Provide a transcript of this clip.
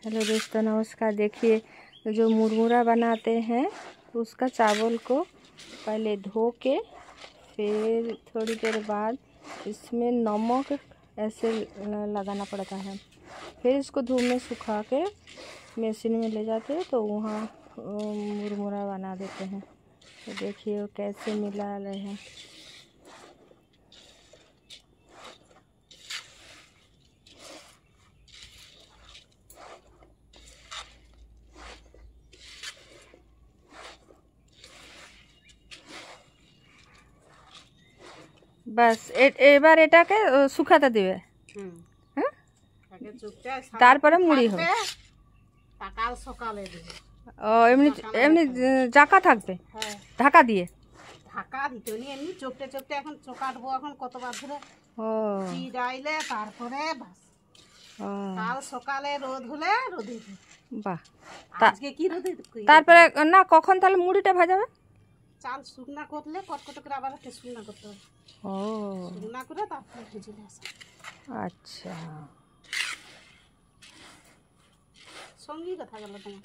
Hello दोस्तों, नमस्कार। देखिए, जो मुरमुरा बनाते हैं उसका चावल को पहले धो के फिर थोड़ी देर बाद इसमें नमक ऐसे लगाना पड़ता है। फिर इसको धूप में सुखा के मशीन में ले जाते हैं तो वहाँ मुरमुरा बना देते हैं। तो देखिए वो कैसे मिला रहे हैं। बस এবার এটাকে শুকাতে দিবে। হ্যাঁ, তারপরে মুড়ি হবে। সকাল সকালে দিবে। ও এমনি এমনি জাকা থাকবে ঢাকা দিয়ে। ঢাকা দিতে নি এমনি চোখতে চোখতে এখন চোকাটবো এখন কতবার ধরে। ও চিরাইলে তারপরে বাস। কাল সকালে রোদ হলে রোদে দিবে। বাহ, আজকে কি রোদে? তারপরে না কখন তাহলে মুড়িটা ভাজাবে? চাল শুকনা করলে কটকট করে আবার শুকনা করতে হবে। ও শুকনা করে তারপরে ভেজে আসে। আচ্ছা, সঙ্গী কথা গেল তোমার।